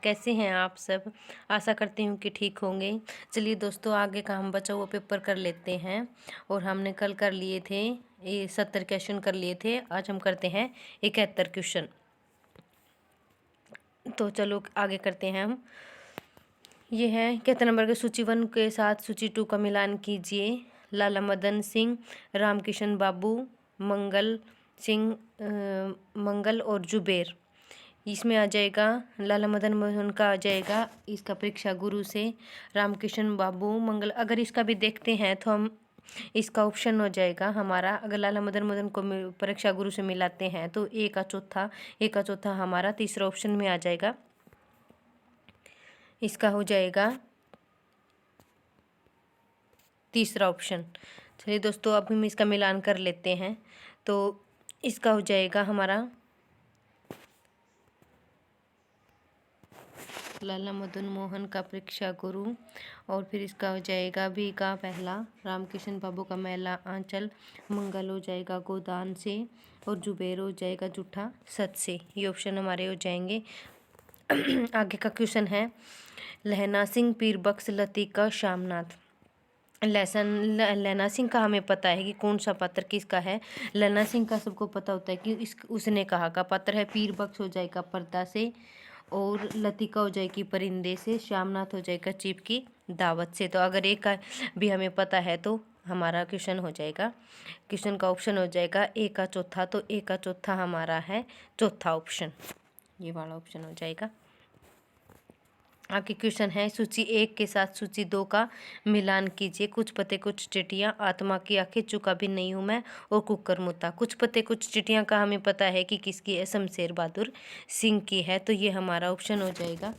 कैसे हैं आप सब। आशा करती हूँ कि ठीक होंगे। चलिए दोस्तों, आगे का हम बचा हुआ पेपर कर लेते हैं। और हमने कल कर लिए थे ये 70 क्वेश्चन कर लिए थे। आज हम करते हैं 71 क्वेश्चन। तो चलो आगे करते हैं हम। ये है 71 नंबर के सूची 1 के साथ सूची 2 का मिलान कीजिए। लाला मदन सिंह, रामकिशन बाबू, मंगल सिंह, मंगल और जुबेर। इसमें आ जाएगा लाला मदन मोहन का आ जाएगा इसका परीक्षा गुरु से, रामकिशन बाबू, मंगल। अगर इसका भी देखते हैं तो हम इसका ऑप्शन हो जाएगा हमारा। अगर लाला मदन मोहन को परीक्षा गुरु से मिलाते हैं तो ए का चौथा हमारा तीसरा ऑप्शन में आ जाएगा। इसका हो जाएगा तीसरा ऑप्शन। चलिए दोस्तों, अब हम इसका मिलान कर लेते हैं। तो इसका हो जाएगा हमारा लाला मदन मोहन का परीक्षा गुरु, और फिर इसका हो जाएगा बी का पहला, रामकिशन बाबू का मैला आंचल, मंगल हो जाएगा गोदान से, और जुबेर हो जाएगा जूठा सच से। ये ऑप्शन हमारे हो जाएंगे। आगे का क्वेश्चन है लहना सिंह, पीर बख्श, लतीका, श्यामनाथ। लहना सिंह का हमें पता है कि कौन सा पात्र किसका है। लहना सिंह का सबको पता होता है कि उसने कहा का पात्र है। पीर बख्श हो जाएगा पर्दा से, और लतिका हो जाएगी परिंदे से, श्यामनाथ हो जाएगा चीफ की दावत से। तो अगर एक का भी हमें पता है तो हमारा क्वेश्चन हो जाएगा, क्वेश्चन का ऑप्शन हो जाएगा ए का चौथा। तो ए का चौथा हमारा है चौथा ऑप्शन, ये वाला ऑप्शन हो जाएगा। आगे क्वेश्चन है सूची 1 के साथ सूची 2 का मिलान कीजिए। कुछ पते कुछ चिट्ठियाँ, आत्मा की आंखें, चुका भी नहीं हूँ मैं, और कुकर मुद्दा। कुछ पते कुछ चिट्ठियाँ का हमें पता है कि किसकी है, शमशेर बहादुर सिंह की है। तो ये हमारा ऑप्शन हो जाएगा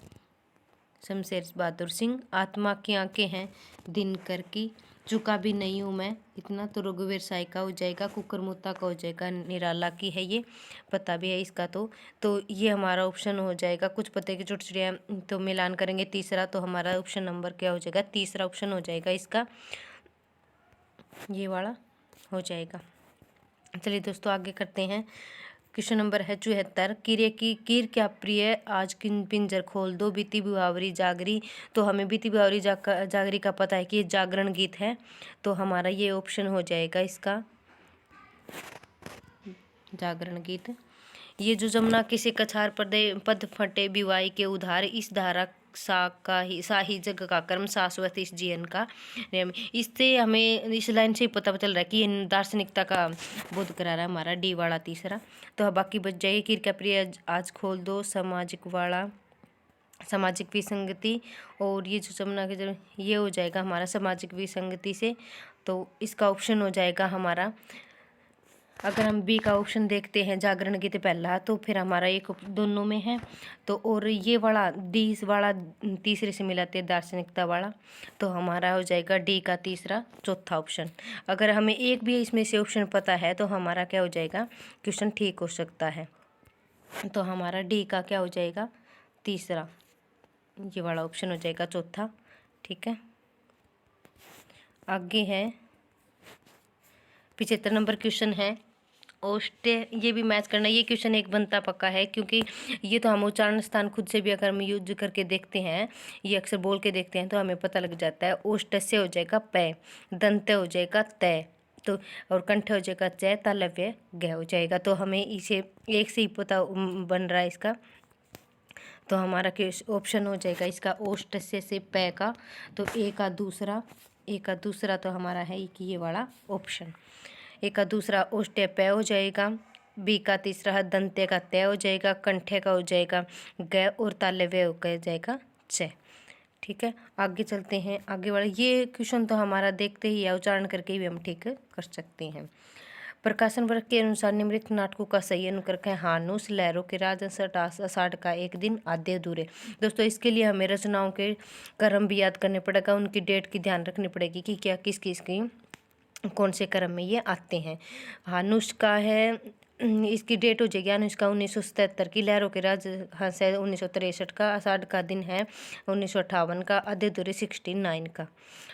शमशेर बहादुर सिंह। आत्मा की आंखें हैं दिनकर की, चुका भी नहीं हूँ मैं इतना तो रघुवीर साई का हो जाएगा। कुकर मुत्ता का हो जाएगा निराला की है, ये पता भी है इसका। तो ये हमारा ऑप्शन हो जाएगा। कुछ पते की चुटचुड़ियाँ तो मिलान करेंगे तीसरा, तो हमारा ऑप्शन नंबर क्या हो जाएगा, तीसरा ऑप्शन हो जाएगा इसका, ये वाला हो जाएगा। चलिए दोस्तों आगे करते हैं। क्वेश्चन नंबर है 74। कीरे की कीर क्या प्रिय, आज किन पिंजर खोल दो, बीती बिहावरी जागरी। तो हमें बीती बिहावरी जागरी का पता है कि ये जागरण गीत है। तो हमारा ये ऑप्शन हो जाएगा इसका जागरण गीत। ये जो जमुना किसी कछार पद फटे बिवाई के उधार, इस धारा साही जग का कर्म, शाश्वत इस जीवन का नियम। इससे हमें इस लाइन से ही पता चल रहा है कि ये दार्शनिकता का बोध करा रहा है हमारा डी वाला तीसरा। तो बाकी बच जाइए कीर का प्रिय आज खोल दो, सामाजिक वाला सामाजिक विसंगति, और ये जो जमुना के जब ये हो जाएगा हमारा सामाजिक विसंगति से। तो इसका ऑप्शन हो जाएगा हमारा, अगर हम बी का ऑप्शन देखते हैं जागरण गीत पहला, तो फिर हमारा एक दोनों में है। तो और ये वाला डी वाला तीसरे से मिलाते हैं दार्शनिकता वाला, तो हमारा हो जाएगा डी का तीसरा चौथा ऑप्शन। अगर हमें एक भी इसमें से ऑप्शन पता है तो हमारा क्या हो जाएगा, क्वेश्चन ठीक हो सकता है। तो हमारा डी का क्या हो जाएगा, तीसरा, ये वाला ऑप्शन हो जाएगा चौथा। ठीक है, आगे है 75 नंबर क्वेश्चन है ओष्टे। ये भी मैच करना, ये क्वेश्चन एक बनता पक्का है, क्योंकि ये तो हम उच्चारण स्थान खुद से भी अगर हम यूज करके देखते हैं, ये अक्सर बोल के देखते हैं तो हमें पता लग जाता है। ओष्टस्य हो जाएगा पै, दंत्य हो जाएगा तय, तो और कंठ हो जाएगा चय, तालव्य ग हो जाएगा। तो हमें इसे एक से ही पता बन रहा है इसका। तो हमारा ऑप्शन हो जाएगा इसका ओष्टस्य से पै का। तो ए का दूसरा तो हमारा है कि ये वाला ऑप्शन। ए का दूसरा ओष्टय पै हो जाएगा, बी का तीसरा दंत्य का तय हो जाएगा, कंठे का हो जाएगा ग, और तालव्य हो जाएगा च। ठीक है, आगे चलते हैं। आगे वाला ये क्वेश्चन तो हमारा देखते ही या उच्चारण करके भी हम ठीक कर सकते हैं। प्रकाशन वर्ग के अनुसार निम्नलिखित नाटकों का सही अनुक्रम है। हानुस, लहरों के राज, आषाढ़ का एक दिन, आद्य अधूरे। दोस्तों इसके लिए हमें रचनाओं के क्रम भी याद करने पड़ेगा, उनकी डेट की ध्यान रखनी पड़ेगी कि क्या किस किस की कौन से क्रम में ये आते हैं। हानुस का है इसकी डेट हो जाएगी अनुष्का 1977 की। लहरों के राज हंस है 1963 का। आषाढ़ का दिन है 1958 का। आधे अधूरे 69 का।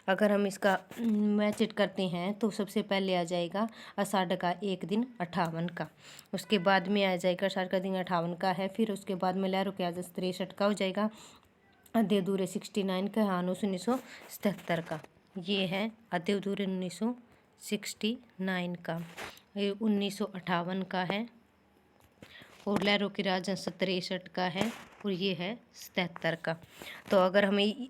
अगर हम इसका मैच इट करते हैं तो सबसे पहले आ जाएगा आषाढ़ का एक दिन 58 का। उसके बाद में आ जाएगा आषाढ़ का दिन 58 का है। फिर उसके बाद में लहरों के राज 63 का हो जाएगा। आधे अधूरे 69 का। हानुस 1977 का। ये है आधे अधूरे 1969 का। ये 1958 का है। और लहरों की राज 63 का है। और ये है 77 का। तो अगर हमें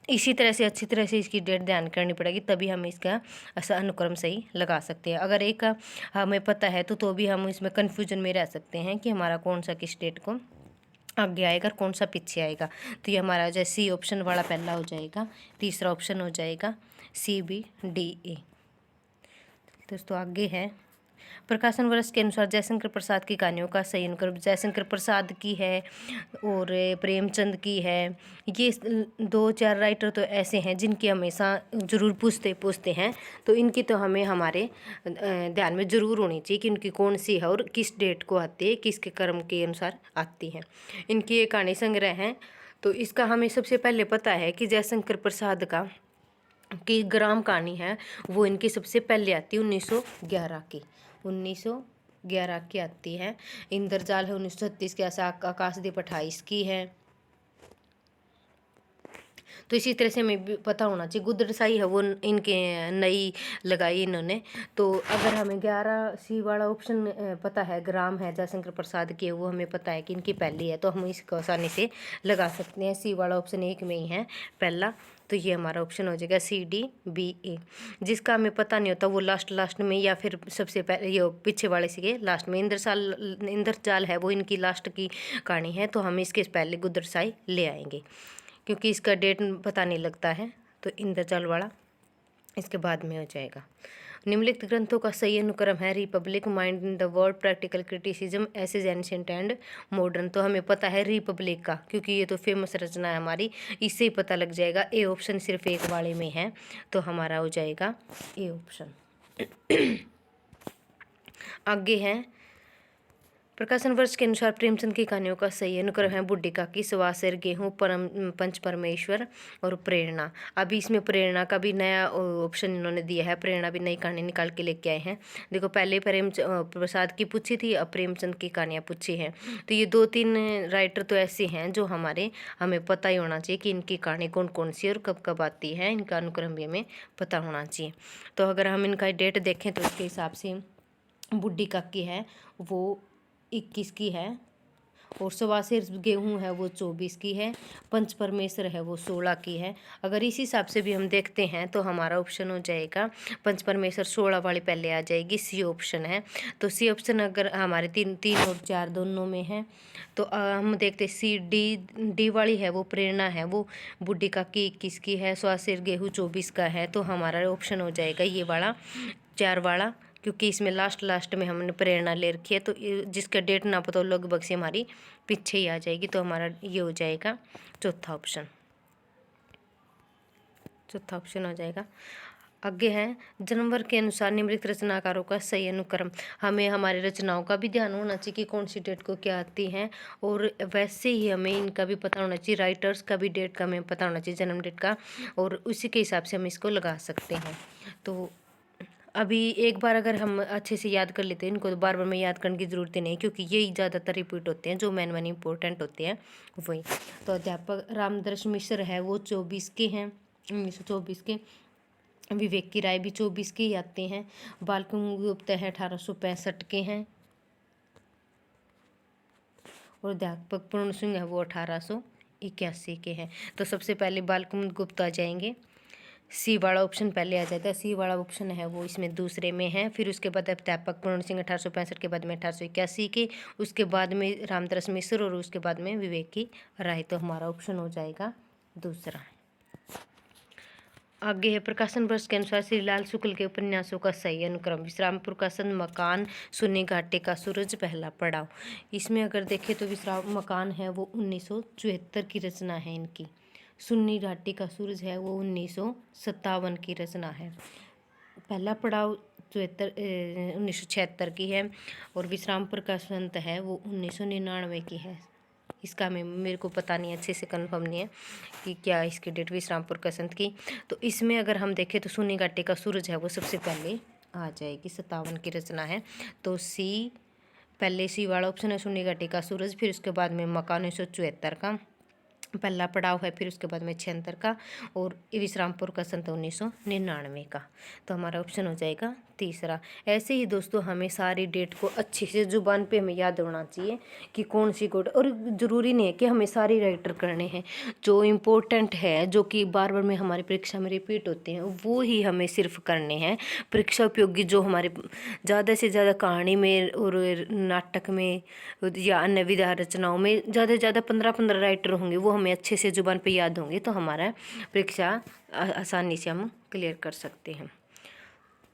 इसी तरह से अच्छी तरह से इसकी डेट ध्यान करनी पड़ेगी, तभी हम इसका ऐसा अनुक्रम सही लगा सकते हैं। अगर एक का हमें पता है तो भी हम इसमें कन्फ्यूजन में रह सकते हैं कि हमारा कौन सा किस डेट को आगे आएगा और कौन सा पीछे आएगा। तो ये हमारा जैसे सी ऑप्शन वाला पहला हो जाएगा। तीसरा ऑप्शन हो जाएगा CBDA। दोस्तों आगे है प्रकाशन वर्ष के अनुसार जयशंकर प्रसाद की कहानियों का सही अनुक्रम। जयशंकर प्रसाद की है और प्रेमचंद की है। ये 2-4 राइटर तो ऐसे हैं जिनकी हमेशा ज़रूर पूछते हैं। तो इनकी तो हमें हमारे ध्यान में ज़रूर होनी चाहिए कि इनकी कौन सी है और किस डेट को आती है, किसके क्रम के अनुसार आती है। इनकी ये कहानी संग्रह है। तो इसका हमें सबसे पहले पता है कि जयशंकर प्रसाद का की ग्राम कहानी है वो इनकी सबसे पहले आती है 1911 की। 1911 की आती है। इंद्रजाल है 1936 के। आकाशदीप 28 की है। तो इसी तरह से हमें भी पता होना चाहिए। गुदरसाई है वो इनके नई लगाई इन्होंने। तो अगर हमें 11C वाला ऑप्शन पता है, ग्राम है जयशंकर प्रसाद की, वो हमें पता है कि इनकी पहली है, तो हम इसको आसानी से लगा सकते हैं। C वाला ऑप्शन एक में ही है पहला। तो ये हमारा ऑप्शन हो जाएगा CDBA। जिसका हमें पता नहीं होता वो लास्ट में या फिर सबसे पहले ये पीछे वाले से लास्ट में। इंद्रजाल है वो इनकी लास्ट की कहानी है। तो हम इसके पहले गुदरसाई ले आएंगे क्योंकि इसका डेट पता नहीं लगता है। तो इंद्रजाल वाला इसके बाद में हो जाएगा। निम्नलिखित ग्रंथों का सही अनुक्रम है republic, mind in the world, practical criticism, essays ancient and modern. तो हमें पता है रिपब्लिक का, क्योंकि ये तो फेमस रचना है हमारी, इससे ही पता लग जाएगा। ए ऑप्शन सिर्फ एक वाले में है तो हमारा हो जाएगा ए ऑप्शन। आगे है प्रकाशन वर्ष के अनुसार प्रेमचंद की कहानियों का सही अनुक्रम है बुड्ढी काकी, सवासिर, गेहूं, पंच परमेश्वर और प्रेरणा। अभी इसमें प्रेरणा का भी नया ऑप्शन इन्होंने दिया है। प्रेरणा भी नई कहानी निकाल के लेके आए हैं। देखो पहले प्रसाद की पूछी थी, अब प्रेमचंद की कहानियाँ पूछी हैं। तो ये 2-3 राइटर तो ऐसे हैं जो हमें पता ही होना चाहिए कि इनकी कहानी कौन कौन सी और कब कब आती है। इनका अनुक्रम भी हमें पता होना चाहिए। तो अगर हम इनका डेट देखें तो उसके हिसाब से बुड्ढी काकी है वो 21 की है। और सवासिर गेहूँ है वो 24 की है। पंच परमेश्वर है वो 16 की है। अगर इस हिसाब से भी हम देखते हैं तो हमारा ऑप्शन हो जाएगा पंच परमेश्वर 16 वाली पहले आ जाएगी। C ऑप्शन है। तो C ऑप्शन अगर हमारे 3 और 4 दोनों में है तो हम देखते D वाली है वो प्रेरणा है वो बुड्ढी काकी 21 की है। सवासिर गेहूँ 24 का है। तो हमारा ऑप्शन हो जाएगा ये वाला 4 वाला, क्योंकि इसमें लास्ट में हमने प्रेरणा ले रखी है। तो जिसका डेट ना पता हो लगभग से हमारी पीछे ही आ जाएगी। तो हमारा ये हो जाएगा चौथा ऑप्शन हो जाएगा। आगे है जन्म वर्ग के अनुसार निम्नलिखित रचनाकारों का सही अनुक्रम। हमें हमारे रचनाओं का भी ध्यान होना चाहिए कि कौन सी डेट को क्या आती है, और वैसे ही हमें इनका भी पता होना चाहिए, राइटर्स का भी डेट का हमें पता होना चाहिए, जन्म डेट का, और उसी के हिसाब से हम इसको लगा सकते हैं। तो अभी एक बार अगर हम अच्छे से याद कर लेते हैं इनको तो बार बार में याद करने की ज़रूरत ही नहीं, क्योंकि यही ज़्यादातर रिपीट होते हैं जो मेन इंपॉर्टेंट होते हैं वही। तो अध्यापक रामदर्श मिश्र है वो 24 के हैं, 1924 के। विवेक की राय भी 24 के ही आते हैं। बालकुमार गुप्ता है 1865 के हैं। और अध्यापक पूर्ण सिंह है वो 1881 के हैं। तो सबसे पहले बालकुमार गुप्ता आ जाएंगे। C वाला ऑप्शन पहले आ जाता है। C वाला ऑप्शन है वो इसमें दूसरे में है। फिर उसके बाद अध्यापक पूर्ण सिंह 1865 के बाद में 1881 के, उसके बाद में रामदरस मिश्र और उसके बाद में विवेक की राय। तो हमारा ऑप्शन हो जाएगा दूसरा। आगे है प्रकाशन वर्ष के अनुसार श्री लाल शुक्ल के उपन्यासों का सही अनुक्रम। विश्राम प्रकाशन मकान, सुन्नी घाटे का सूरज, पहला पड़ाव। इसमें अगर देखें तो विश्राम मकान है वो 1974 की रचना है इनकी। सुन्नी घाटी का सूरज है वो 1957 की रचना है। पहला पड़ाव 1976 की है। और विश्रामपुर का संत है वो 1999 की है। इसका मेरे को पता नहीं, अच्छे से कंफर्म नहीं है कि क्या इसकी डेट विश्रामपुर का संत की। तो इसमें अगर हम देखें तो शून्य घाटी का सूरज है वो सबसे पहले आ जाएगी, 57 की रचना है। तो पहले सी वाला ऑप्शन है शून्य घाटी का सूरज। फिर उसके बाद में मक्का 1974 का पहला पड़ाव है। फिर उसके बाद में 76 का। और विश्रामपुर का संत 1999 का। तो हमारा ऑप्शन हो जाएगा तीसरा। ऐसे ही दोस्तों हमें सारी डेट को अच्छे से जुबान पे हमें याद होना चाहिए कि कौन सी कोड, और ज़रूरी नहीं है कि हमें सारी राइटर करने हैं। जो इम्पोर्टेंट है, जो कि बार बार में हमारी परीक्षा में रिपीट होते हैं, वो ही हमें सिर्फ करने हैं। परीक्षा उपयोगी जो हमारे ज़्यादा से ज़्यादा कहानी में और नाटक में या अन्य विधा रचनाओं में ज़्यादा से ज़्यादा 15 राइटर होंगे, वो हमें अच्छे से जुबान पे याद होंगे, तो हमारा परीक्षा आसानी से हम क्लियर कर सकते हैं।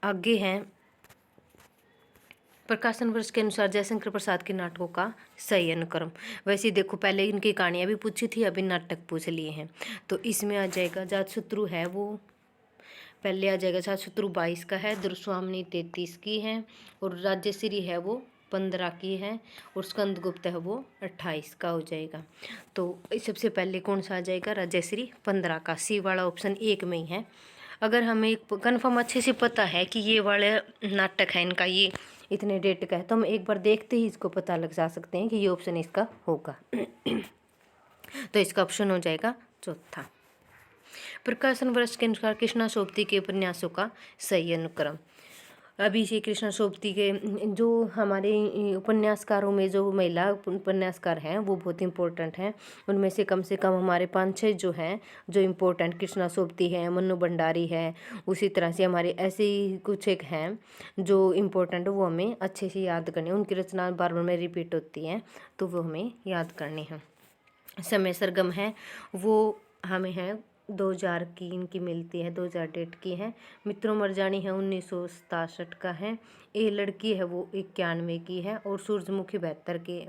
आगे हैं प्रकाशन वर्ष के अनुसार जयशंकर प्रसाद के नाटकों का सही अनुक्रम। वैसे देखो पहले इनकी कहानियाँ भी पूछी थी, अभी नाटक पूछ लिए हैं। तो इसमें आ जाएगा जातशत्रु है वो पहले आ जाएगा। जातशत्रु 22 का है, दुर्स्वामिनी 33 की है, और राज्यश्री है वो 15 की है, और स्कंदगुप्त है वो 28 का हो जाएगा। तो सबसे पहले कौन सा आ जाएगा? राज्यश्री 15 का। सी वाला ऑप्शन 1 में ही है। अगर हमें कन्फर्म अच्छे से पता है कि ये वाले नाटक है इनका ये इतने डेट का है, तो हम एक बार देखते ही इसको पता लग जा सकते हैं कि ये ऑप्शन इसका होगा। तो इसका ऑप्शन हो जाएगा चौथा। प्रकाशन वर्ष के अनुसार कृष्णा सोबती के उपन्यासों का सही अनुक्रम। अभी से कृष्णा सोबती के जो हमारे उपन्यासकारों में जो महिला उपन्यासकार हैं वो बहुत इंपॉर्टेंट हैं। उनमें से कम हमारे 5-6 जो हैं जो इम्पोर्टेंट, कृष्णा सोबती है, मन्नू भंडारी है, उसी तरह से हमारे ऐसे ही कुछ एक हैं जो इम्पोर्टेंट, वो हमें अच्छे से याद करने। उनकी रचना बार बार में रिपीट होती हैं, तो वो हमें याद करनी है। समय सरगम है वो हमें है 2000 की इनकी मिलती है, 2000 डेट की है। मित्रों मरजानी है 1967 का है। ये लड़की है वो 91 की है, और सूरजमुखी 72 की,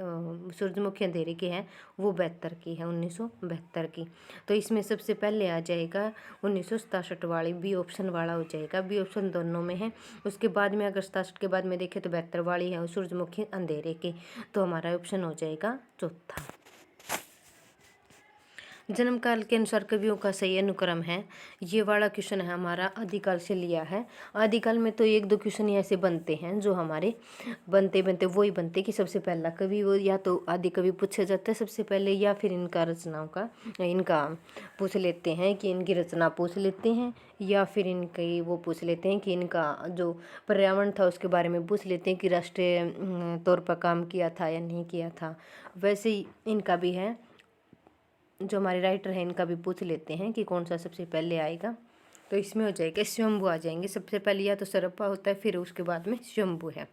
सूरजमुखी अंधेरी की है वो 72 की है, 1972 की। तो इसमें सबसे पहले आ जाएगा 1967 वाली, बी ऑप्शन वाला हो जाएगा। बी ऑप्शन दोनों में है। उसके बाद में अगर 67 के बाद में देखें तो 72 वाली है सूरजमुखी अंधेरे की। तो हमारा ऑप्शन हो जाएगा चौथा। जन्म काल के अनुसार कवियों का सही अनुक्रम है, ये वाला क्वेश्चन है हमारा आदिकाल से लिया है। आदिकाल में तो 1-2 क्वेश्चन ऐसे बनते हैं जो हमारे बनते वही बनते कि सबसे पहला कवि वो या तो आदि कवि पूछा जाता है सबसे पहले, या फिर इनका रचनाओं का इनका पूछ लेते हैं कि इनकी रचना पूछ लेते हैं, या फिर इनकी वो पूछ लेते हैं कि इनका जो पर्यावरण था उसके बारे में पूछ लेते हैं कि राष्ट्रीय तौर पर काम किया था या नहीं किया था। वैसे ही इनका भी है, जो हमारे राइटर हैं इनका भी पूछ लेते हैं कि कौन सा सबसे पहले आएगा। तो इसमें हो जाएगा स्वयंभू आ जाएंगे सबसे पहले, या तो सरप्पा होता है फिर उसके बाद में स्वयंभू है।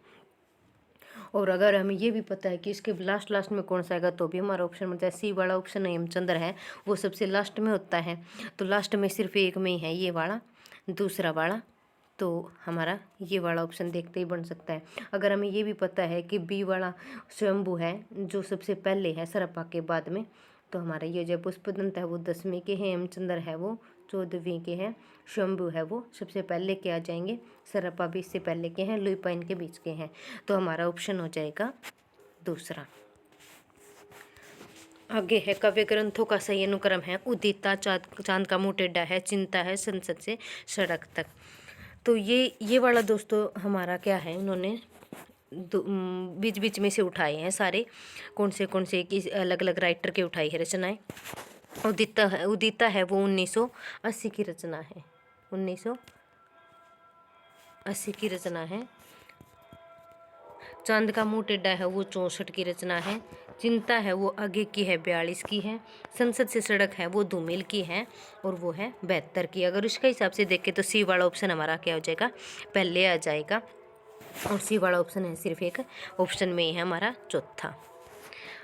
और अगर हमें ये भी पता है कि इसके लास्ट में कौन सा आएगा, तो भी हमारा ऑप्शन मिलता है। सी वाला ऑप्शन हेमचंद्र है वो सबसे लास्ट में होता है, तो लास्ट में सिर्फ एक में ही है ये वाला, दूसरा वाला। तो हमारा ये वाला ऑप्शन देखते ही बन सकता है। अगर हमें ये भी पता है कि बी वाला स्वयंभू है जो सबसे पहले है सरप्पा के बाद में, तो हमारा ये जो पुष्पदंत है वो 10वीं के हैं, हेमचंद्र है वो 14वीं के हैं, शंभू है वो सबसे पहले के आ जाएंगे, सरप्पा भी इससे पहले के हैं, लुईपा इनके बीच के हैं। तो हमारा ऑप्शन हो जाएगा दूसरा। आगे है काव्य ग्रंथों का सही अनुक्रम है उदिता, चांद का मुंह टेढ़ा है, चिंता है, संसद से सड़क तक। तो ये वाला दोस्तों हमारा क्या है, इन्होंने बीच बीच में से उठाए हैं सारे, कौन से की अलग अलग राइटर के उठाई है रचनाएं। उदिता है वो 1980 की रचना है, 1980 की रचना है। चांद का मुंह टेढ़ा है वो 64 की रचना है। चिंता है वो आगे की है, 42 की है। संसद से सड़क है वो धूमिल की है, और वो है 72 की। अगर उसके हिसाब से देखें तो सी वाला ऑप्शन हमारा क्या हो जाएगा, पहले आ जाएगा, और सी वाला ऑप्शन है सिर्फ एक ऑप्शन में ही है हमारा चौथा।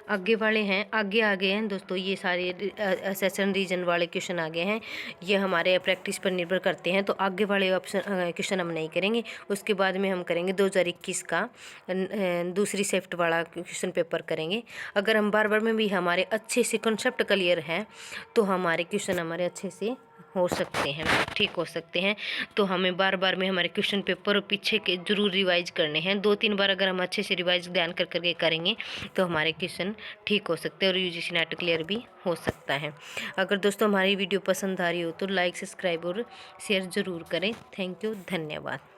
आगे वाले हैं आगे हैं दोस्तों, ये सारे सेशन रीजन वाले क्वेश्चन आगे हैं, ये हमारे प्रैक्टिस पर निर्भर करते हैं। तो आगे वाले ऑप्शन क्वेश्चन हम नहीं करेंगे, उसके बाद में हम करेंगे 2021 का दूसरी शिफ्ट वाला क्वेश्चन पेपर करेंगे। अगर हम बार में भी हमारे अच्छे से कॉन्सेप्ट क्लियर है तो हमारे क्वेश्चन हमारे अच्छे से हो सकते हैं, ठीक हो सकते हैं। तो हमें बार बार में हमारे क्वेश्चन पेपर पीछे के जरूर रिवाइज करने हैं। 2-3 बार अगर हम अच्छे से रिवाइज ध्यान कर करके करेंगे तो हमारे क्वेश्चन ठीक हो सकते हैं और यूजीसी नेट क्लियर भी हो सकता है। अगर दोस्तों हमारी वीडियो पसंद आ रही हो तो लाइक, सब्सक्राइब और शेयर ज़रूर करें। थैंक यू, धन्यवाद।